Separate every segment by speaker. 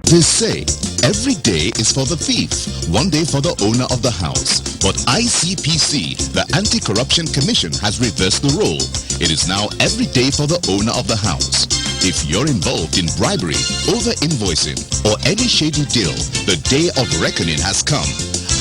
Speaker 1: They say every day is for the thief, one day for the owner of the house. But ICPC, the Anti-Corruption Commission, has reversed the role. It is now every day for the owner of the house. If you're involved in bribery, over-invoicing, or any shady deal, the day of reckoning has come.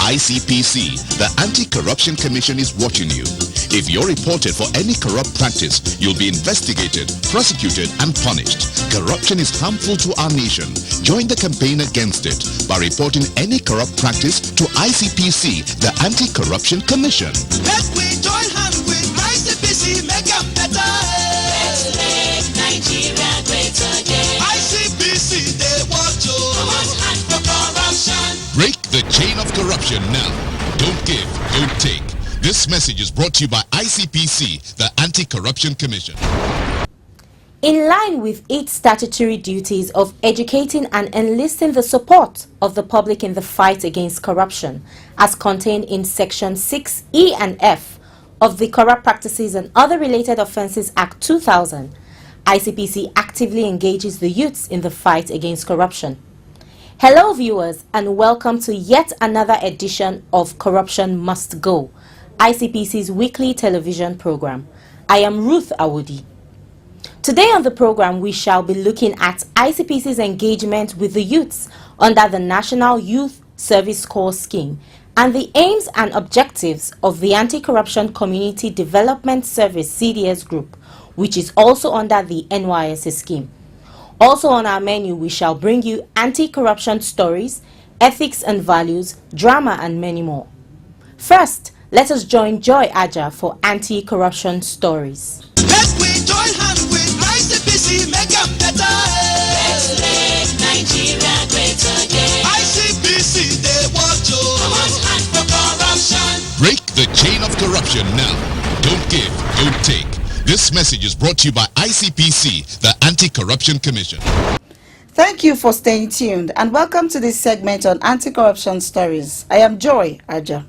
Speaker 1: ICPC, the Anti-Corruption Commission, is watching you. If you're reported for any corrupt practice, you'll be investigated, prosecuted, and punished. Corruption is harmful to our nation. Join the campaign against it by reporting any corrupt practice to ICPC, the Anti-Corruption Commission.
Speaker 2: Let we join hands with ICPC, make them better.
Speaker 3: Let's make Nigeria great again.
Speaker 2: ICPC, they want to.
Speaker 3: Come on, for corruption.
Speaker 1: Break the chain of corruption now. Don't give, don't take. This message is brought to you by ICPC, the Anti-Corruption Commission.
Speaker 4: In line with its statutory duties of educating and enlisting the support of the public in the fight against corruption, as contained in Section 6E and F of the Corrupt Practices and Other Related Offences Act 2000, ICPC actively engages the youths in the fight against corruption. Hello viewers, and welcome to yet another edition of Corruption Must Go, ICPC's weekly television program. I am Ruth Awodi. Today on the program, we shall be looking at ICPC's engagement with the youths under the National Youth Service Corps Scheme and the aims and objectives of the Anti-Corruption Community Development Service CDS Group, which is also under the NYSC scheme. Also on our menu, we shall bring you anti-corruption stories, ethics and values, drama, and many more. First, let us join Joy Aja for anti-corruption stories.
Speaker 2: Let we join hands with ICPC, make them better.
Speaker 3: Let's make Nigeria great again.
Speaker 2: ICPC, they want to.
Speaker 3: Come on, for corruption.
Speaker 1: Break the chain of corruption now. Don't give, don't take. This message is brought to you by ICPC, the Anti-Corruption Commission.
Speaker 5: Thank you for staying tuned and welcome to this segment on anti-corruption stories. I am Joy Aja.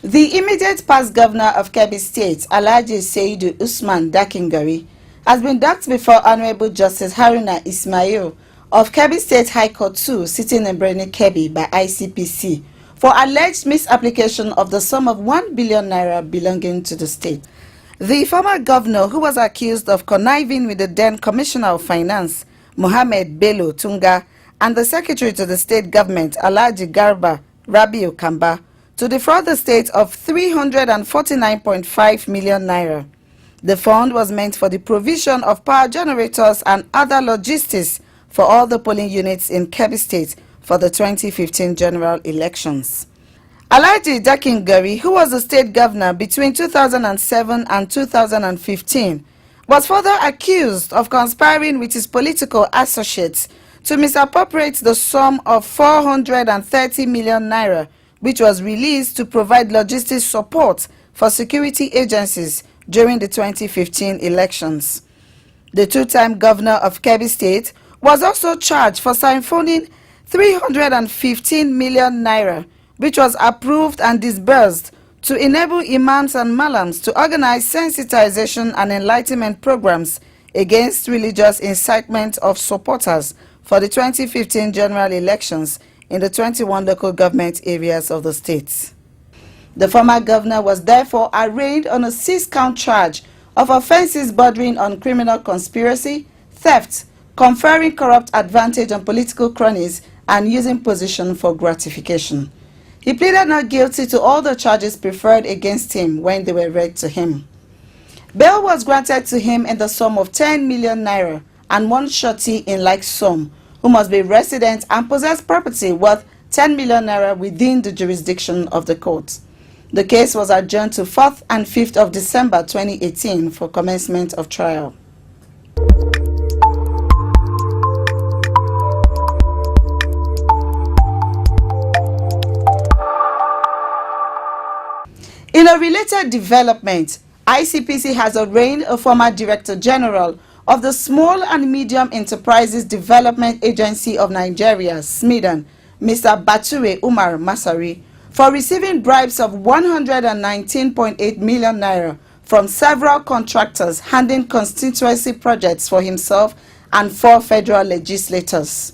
Speaker 5: The immediate past governor of Kebbi State, Alhaji Seidu Usman Dakingari, has been docked before Honorable Justice Haruna Ismail of Kebbi State High Court 2, sitting in Birni Kebbi, by ICPC for alleged misapplication of the sum of 1 billion naira belonging to the state. The former governor, who was accused of conniving with the then Commissioner of Finance, Mohammed Bello Tunga, and the Secretary to the State Government, Alhaji Garba Rabiu Kamba, to defraud the state of 349.5 million naira. The fund was meant for the provision of power generators and other logistics for all the polling units in Kebbi State for the 2015 general elections. Alhaji Dakingari, who was the state governor between 2007 and 2015, was further accused of conspiring with his political associates to misappropriate the sum of 430 million naira, which was released to provide logistics support for security agencies during the 2015 elections. The two-time governor of Kebbi State was also charged for siphoning 315 million naira, which was approved and disbursed to enable imams and malams to organize sensitization and enlightenment programs against religious incitement of supporters for the 2015 general elections in the 21 local government areas of the state. The former governor was therefore arraigned on a 6-count charge of offenses bordering on criminal conspiracy, theft, conferring corrupt advantage on political cronies, and using position for gratification. He pleaded not guilty to all the charges preferred against him when they were read to him. Bail was granted to him in the sum of 10 million naira and one surety in like sum, who must be resident and possess property worth 10 million naira within the jurisdiction of the court. The case was adjourned to 4th and 5th of December 2018 for commencement of trial. In a related development, ICPC has arraigned a former Director General of the Small and Medium Enterprises Development Agency of Nigeria, SMEDAN, Mr. Bature Umar Masari, for receiving bribes of 119.8 million naira from several contractors handling constituency projects for himself and 4 federal legislators.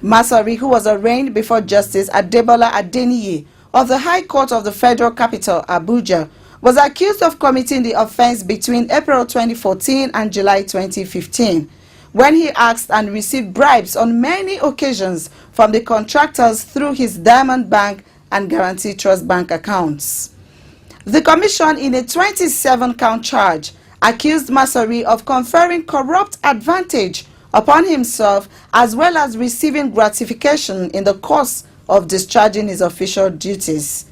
Speaker 5: Masari, who was arraigned before Justice Adebola Adeniyi of the High Court of the Federal Capital, Abuja, was accused of committing the offense between April 2014 and July 2015, when he asked and received bribes on many occasions from the contractors through his Diamond Bank and Guarantee Trust Bank accounts. The commission, in a 27-count charge, accused Masari of conferring corrupt advantage upon himself as well as receiving gratification in the course of discharging his official duties.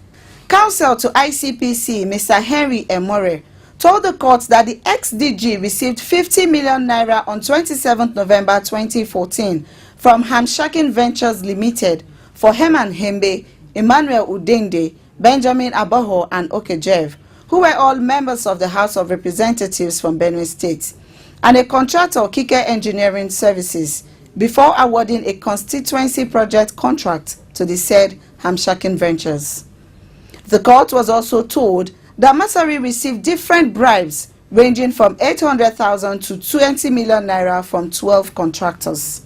Speaker 5: Counsel to ICPC, Mr. Henry Emore, told the court that the ex-DG received 50 million naira on 27 November 2014 from Hamshakin Ventures Limited for Herman Hembe, Emmanuel Udende, Benjamin Abaho, and Okejev, who were all members of the House of Representatives from Benue State, and a contractor, Kike Engineering Services, before awarding a constituency project contract to the said Hamshakin Ventures. The court was also told that Masari received different bribes ranging from 800,000 to 20 million naira from 12 contractors.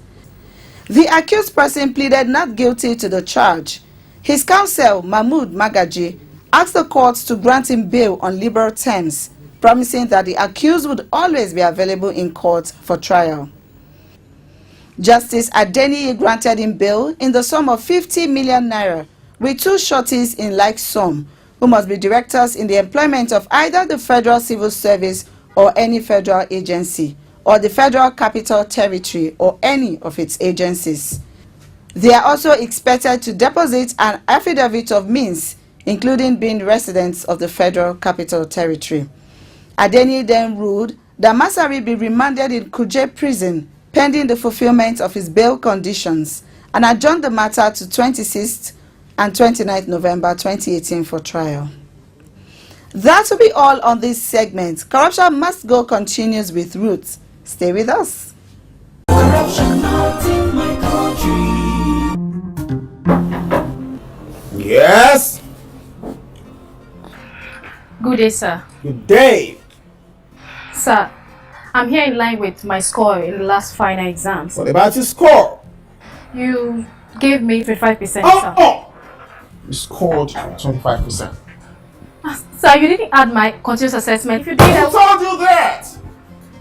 Speaker 5: The accused person pleaded not guilty to the charge. His counsel, Mahmood Magaji, asked the court to grant him bail on liberal terms, promising that the accused would always be available in court for trial. Justice Adeniyi granted him bail in the sum of 50 million naira, with two shorties in like sum, who must be directors in the employment of either the Federal Civil Service or any federal agency, or the Federal Capital Territory or any of its agencies. They are also expected to deposit an affidavit of means, including being residents of the Federal Capital Territory. Adeniyi then ruled that Masari be remanded in Kuje prison pending the fulfillment of his bail conditions, and adjourned the matter to 26th and 29th November 2018 for trial. That will be all on this segment. Corruption Must Go continues with Roots. Stay with us.
Speaker 2: Corruption not in my country.
Speaker 6: Yes.
Speaker 7: Good day, sir.
Speaker 6: Good day.
Speaker 7: Sir, I'm here in line with my score in the last final exams.
Speaker 6: What about your score?
Speaker 7: You gave me 25%, sir.
Speaker 6: Oh! You scored 25%.
Speaker 7: Sir, you didn't add my continuous assessment. If you did,
Speaker 6: Who told you that?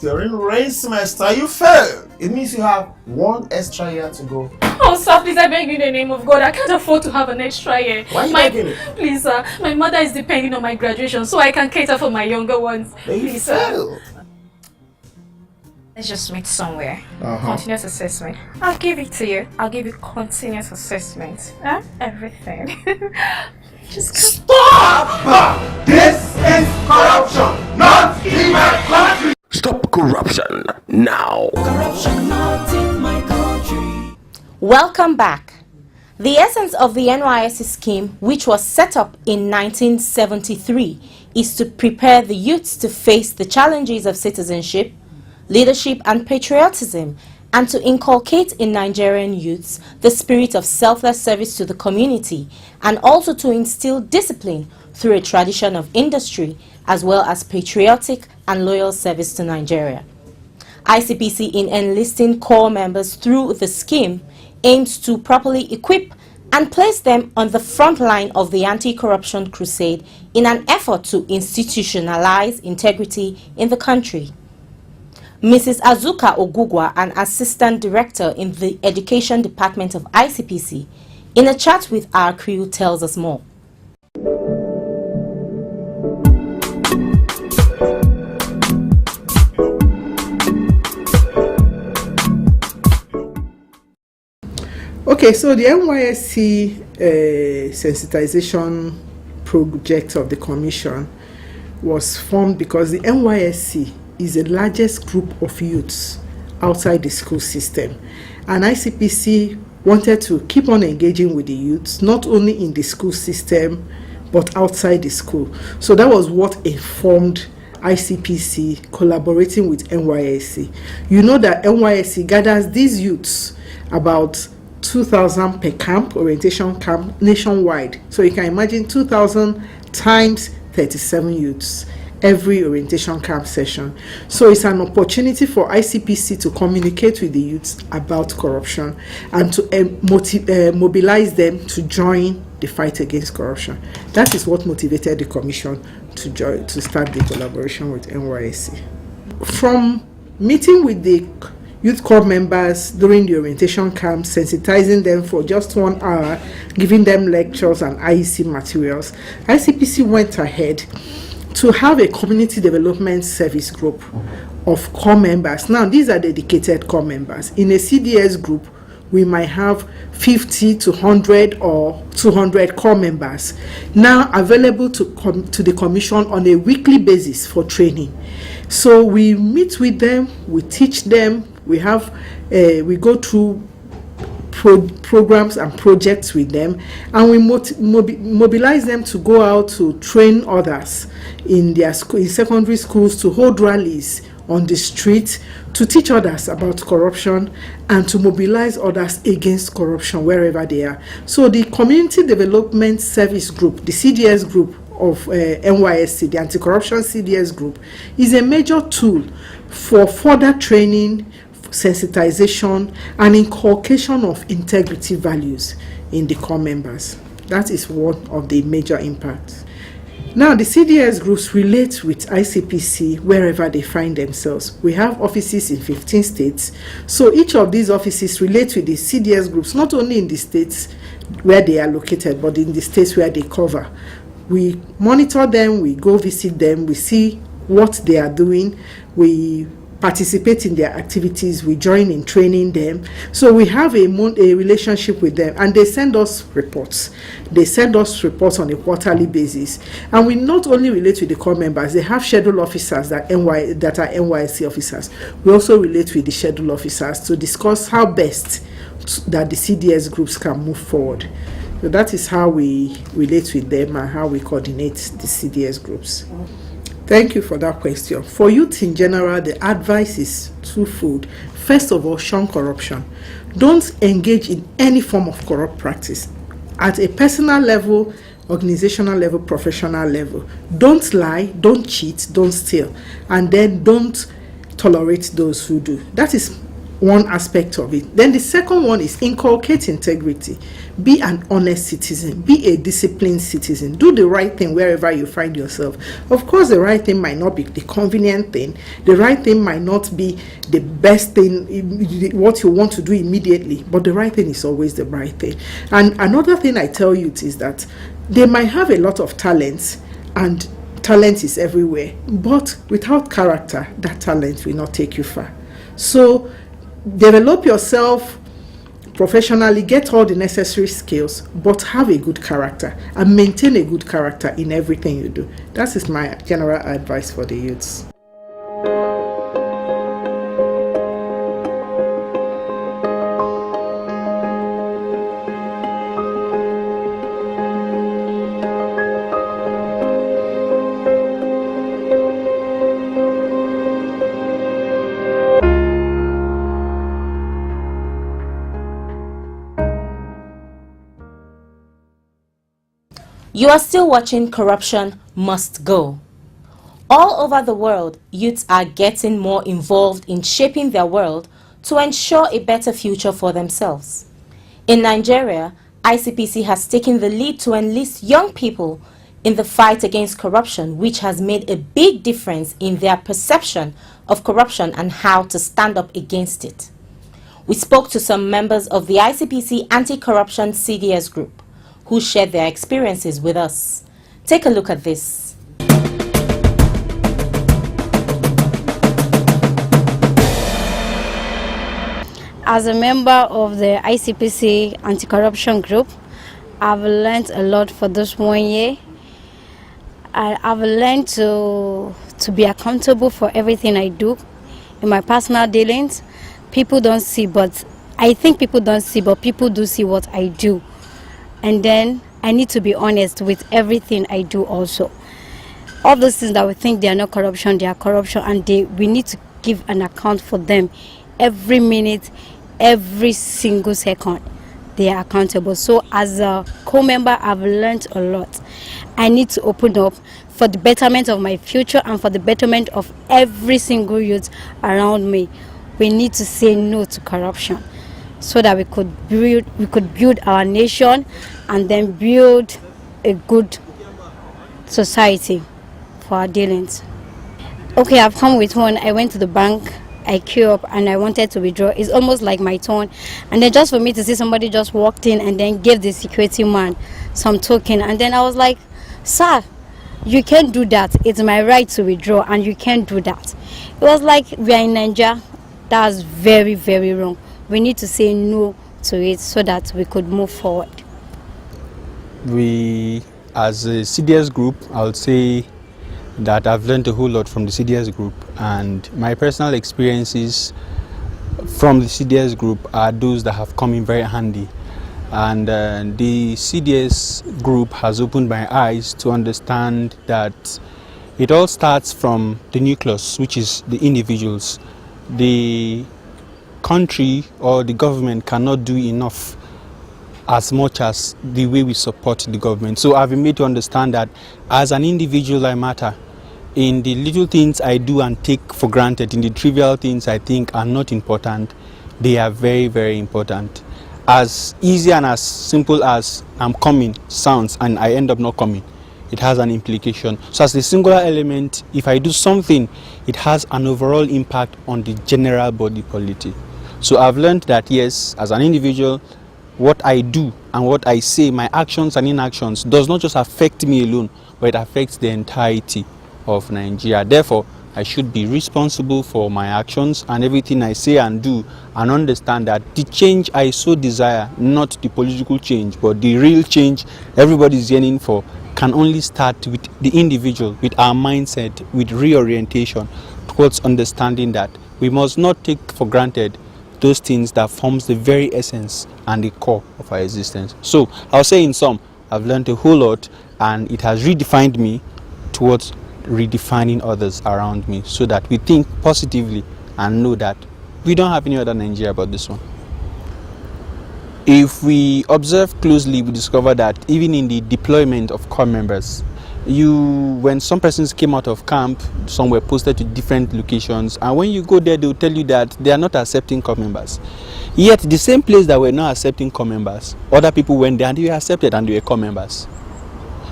Speaker 6: During rain semester, you failed. It means you have one extra year to go.
Speaker 7: Oh, sir, please, I beg you in the name of God. I can't afford to have an extra year.
Speaker 6: Why are you begging it?
Speaker 7: Please, sir, my mother is depending on my graduation, so I can cater for my younger ones.
Speaker 6: Then you
Speaker 7: Please, sir.
Speaker 6: failed.
Speaker 7: Let's just meet somewhere. Continuous assessment. I'll give it to you. I'll give you continuous assessment. Everything. Just
Speaker 6: Stop! This is corruption, not in my country.
Speaker 8: Stop corruption now.
Speaker 2: Corruption not in my country.
Speaker 4: Welcome back. The essence of the NYSC scheme, which was set up in 1973, is to prepare the youths to face the challenges of citizenship, leadership and patriotism, and to inculcate in Nigerian youths the spirit of selfless service to the community, and also to instill discipline through a tradition of industry as well as patriotic and loyal service to Nigeria. ICPC, in enlisting core members through the scheme, aims to properly equip and place them on the front line of the anti-corruption crusade in an effort to institutionalize integrity in the country. Mrs. Azuka Ogugwa, an assistant director in the education department of ICPC, in a chat with our crew, tells us more.
Speaker 9: Okay, so the NYSC sensitization project of the commission was formed because the NYSC is the largest group of youths outside the school system, and ICPC wanted to keep on engaging with the youths, not only in the school system but outside the school. So that was what informed ICPC collaborating with NYSC. You know that NYSC gathers these youths, about 2,000 per camp, orientation camp nationwide. So you can imagine 2,000 times 37 youths every orientation camp session. So it's an opportunity for ICPC to communicate with the youths about corruption and to mobilize them to join the fight against corruption. That is what motivated the commission to start the collaboration with NYSC. From meeting with the youth corps members during the orientation camp, sensitizing them for just 1 hour, giving them lectures and IEC materials, ICPC went ahead to have a community development service group of corps members. Now, these are dedicated corps members. In a CDS group, we might have 50 to 100 or 200 corps members now available to the commission on a weekly basis for training. So we meet with them, we teach them, we go through programs and projects with them, and we mobilize them to go out to train others in their in secondary schools, to hold rallies on the street, to teach others about corruption and to mobilize others against corruption wherever they are. So the Community Development Service Group, the CDS group of NYSC, the Anti-Corruption CDS group, is a major tool for further training, sensitization, and inculcation of integrity values in the corps members. That is one of the major impacts. Now, the CDS groups relate with ICPC wherever they find themselves. We have offices in 15 states. So each of these offices relate with the CDS groups, not only in the states where they are located, but in the states where they cover. We monitor them, we go visit them, we see what they are doing, we participate in their activities, we join in training them. So we have a relationship with them, and they send us reports. They send us reports on a quarterly basis. And we not only relate with the corps members, they have schedule officers that are NYSC officers. We also relate with the schedule officers to discuss how best that the CDS groups can move forward. So that is how we relate with them and how we coordinate the CDS groups. Thank you for that question. For youth in general, the advice is twofold. First of all, shun corruption. Don't engage in any form of corrupt practice. At a personal level, organizational level, professional level. Don't lie, don't cheat, don't steal. And then don't tolerate those who do. That is one aspect of it. Then the second one is inculcate integrity. Be an honest citizen. Be a disciplined citizen. Do the right thing wherever you find yourself. Of course, the right thing might not be the convenient thing. The right thing might not be the best thing, what you want to do immediately. But the right thing is always the right thing. And another thing I tell you is that they might have a lot of talents, and talent is everywhere. But without character, that talent will not take you far. So develop yourself professionally, get all the necessary skills, but have a good character and maintain a good character in everything you do. That is my general advice for the youths.
Speaker 4: You are still watching Corruption Must Go. All over the world, youths are getting more involved in shaping their world to ensure a better future for themselves. In Nigeria, ICPC has taken the lead to enlist young people in the fight against corruption, which has made a big difference in their perception of corruption and how to stand up against it. We spoke to some members of the ICPC Anti-Corruption CDS group, who shared their experiences with us. Take a look at this.
Speaker 10: As a member of the ICPC Anti-Corruption Group, I've learned a lot for this 1 year. I've learned to be accountable for everything I do in my personal dealings. People don't see, but I think people don't see, but people do see what I do. And then I need to be honest with everything I do also. All those things that we think they are not corruption, they are corruption, and we need to give an account for them every minute, every single second. they are accountable. So as a co-member, I've learned a lot. I need to open up for the betterment of my future and for the betterment of every single youth around me. We need to say no to corruption so that we could build our nation and then build a good society for our dealings. Okay, I've come with one. I went to the bank, I queued up and I wanted to withdraw. It's almost like my turn. And then just for me to see somebody just walked in and then gave the security man some token. And then I was like, sir, you can't do that. It's my right to withdraw and you can't do that. It was like, we are in Nigeria. That's very, very wrong. We need to say no to it so that we could move forward.
Speaker 11: We, as a CDS group, I would say that I've learned a whole lot from the CDS group, and my personal experiences from the CDS group are those that have come in very handy. And the CDS group has opened my eyes to understand that it all starts from the nucleus, which is the individuals. The country or the government cannot do enough as much as the way we support the government. So I've been made to understand that as an individual I matter. In the little things I do and take for granted, in the trivial things I think are not important, they are very, very important. As easy and as simple as I'm coming sounds and I end up not coming, it has an implication. So as a singular element, if I do something, it has an overall impact on the general body politic. So I've learned that yes, as an individual, what I do and what I say, my actions and inactions, does not just affect me alone, but it affects the entirety of Nigeria. Therefore, I should be responsible for my actions and everything I say and do, and understand that the change I so desire, not the political change, but the real change everybody is yearning for, can only start with the individual, with our mindset, with reorientation towards understanding that we must not take for granted those things that forms the very essence and the core of our existence. So I'll say in sum, I've learned a whole lot, and it has redefined me towards redefining others around me, so that we think positively and know that we don't have any other Nigeria but this one. If we observe closely, we discover that even in the deployment of core members, when some persons came out of camp, some were posted to different locations, and when you go there, they will tell you that they are not accepting core members. Yet the same place that were not accepting core members, other people went there and they were accepted and they were core members.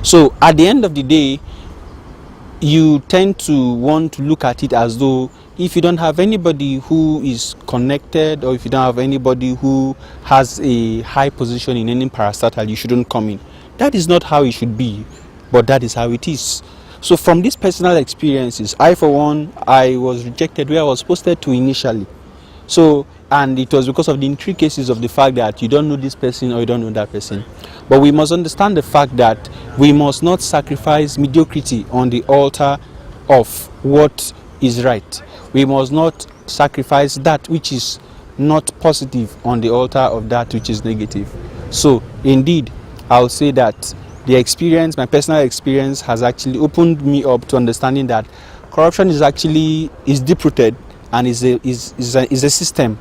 Speaker 11: So at the end of the day, you tend to want to look at it as though if you don't have anybody who is connected, or if you don't have anybody who has a high position in any parastatal, you shouldn't come in. That is not how it should be, but that is how it is. So from these personal experiences, I for one, I was rejected where I was posted to initially. So, and it was because of the intricacies of the fact that you don't know this person or you don't know that person. But we must understand the fact that we must not sacrifice mediocrity on the altar of what is right. We must not sacrifice that which is not positive on the altar of that which is negative. So indeed, I'll say that the experience, my personal experience, has actually opened me up to understanding that corruption is deep-rooted and is a system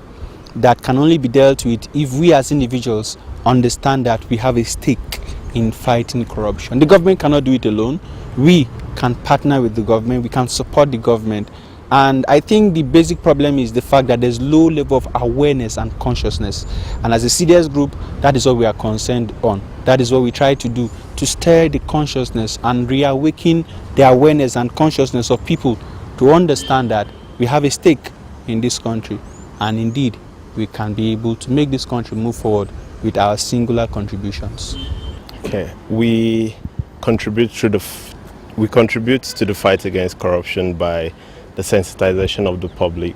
Speaker 11: that can only be dealt with if we as individuals understand that we have a stake in fighting corruption. The government cannot do it alone. We can partner with the government, we can support the government. And I think the basic problem is the fact that there's low level of awareness and consciousness. And as a CDS group, that is what we are concerned on. That is what we try to do, to stir the consciousness and reawaken the awareness and consciousness of people to understand that we have a stake in this country. And indeed, we can be able to make this country move forward with our singular contributions.
Speaker 12: Okay, we contribute to the fight against corruption by the sensitization of the public.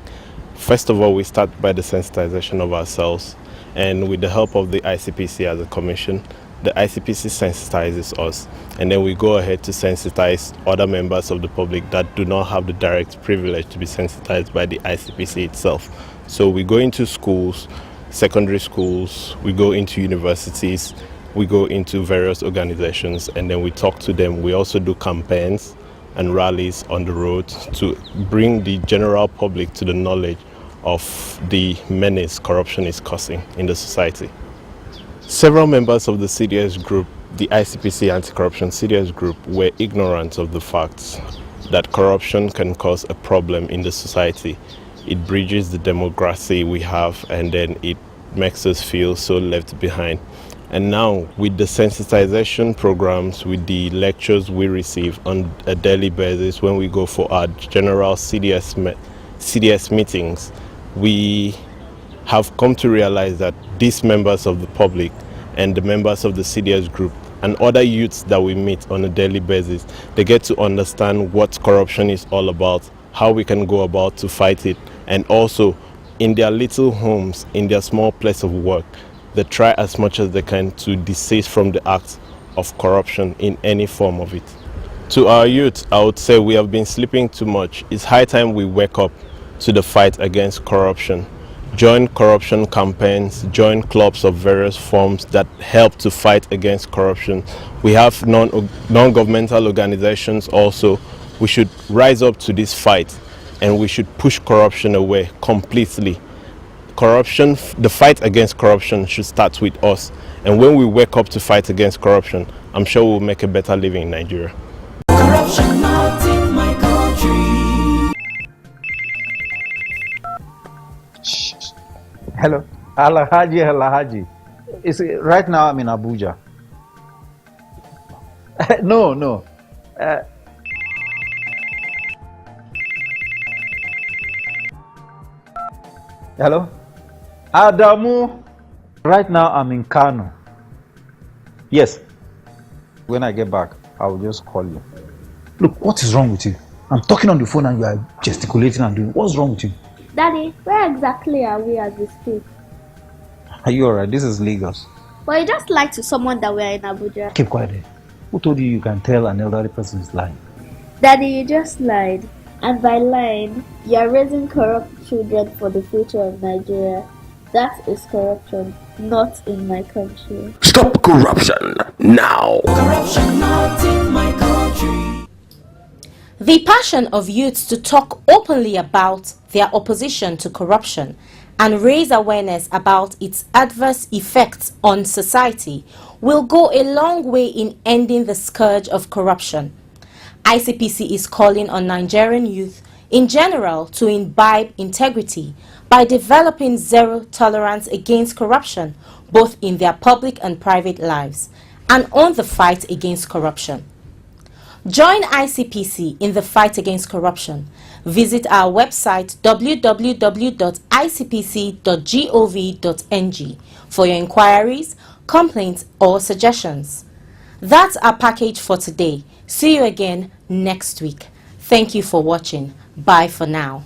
Speaker 12: First of all, we start by the sensitization of ourselves, and with the help of the ICPC as a commission, the ICPC sensitizes us, and then we go ahead to sensitize other members of the public that do not have the direct privilege to be sensitized by the ICPC itself. So we go into schools, secondary schools, we go into universities, we go into various organizations, and then we talk to them. We also do campaigns and rallies on the road to bring the general public to the knowledge of the menace corruption is causing in the society. Several members of the CDS group, the ICPC Anti-Corruption CDS group, were ignorant of the facts that corruption can cause a problem in the society. It bridges the democracy we have, and then it makes us feel so left behind. And now, with the sensitization programs, with the lectures we receive on a daily basis when we go for our general CDS meetings, we have come to realize that these members of the public and the members of the CDS group and other youths that we meet on a daily basis, they get to understand what corruption is all about, how we can go about to fight it, and also in their little homes, in their small place of work, they try as much as they can to desist from the act of corruption in any form of it. To our youth, I would say we have been sleeping too much. It's high time we wake up to the fight against corruption. Join corruption campaigns, join clubs of various forms that help to fight against corruption. We have non-governmental organizations also. We should rise up to this fight and we should push corruption away completely. The fight against corruption should start with us. And when we wake up to fight against corruption, I'm sure we'll make a better living in Nigeria.
Speaker 2: Corruption not in my country.
Speaker 13: Hello, Alahaji. Right now I'm in Abuja. No. Hello, Adamu. Right now I'm in Kano. Yes. When I get back, I will just call you. Look, what is wrong with you? I'm talking on the phone and you are gesticulating and doing. What's wrong with you?
Speaker 14: Daddy, where exactly are we as we speak?
Speaker 13: Are you alright? This is Lagos.
Speaker 14: Well, you just lied to someone that we are in Abuja.
Speaker 13: Keep quiet. Who told you you can tell an elderly person is lying?
Speaker 14: Daddy, you just lied. And by lying, you are raising corrupt children for the future of Nigeria. That is corruption, not in my country.
Speaker 8: Stop corruption now.
Speaker 2: Corruption not in my country.
Speaker 4: The passion of youths to talk openly about their opposition to corruption and raise awareness about its adverse effects on society will go a long way in ending the scourge of corruption. ICPC is calling on Nigerian youth in general to imbibe integrity by developing zero tolerance against corruption, both in their public and private lives, and on the fight against corruption. Join ICPC in the fight against corruption. Visit our website www.icpc.gov.ng for your inquiries, complaints, or suggestions. That's our package for today. See you again next week. Thank you for watching. Bye for now.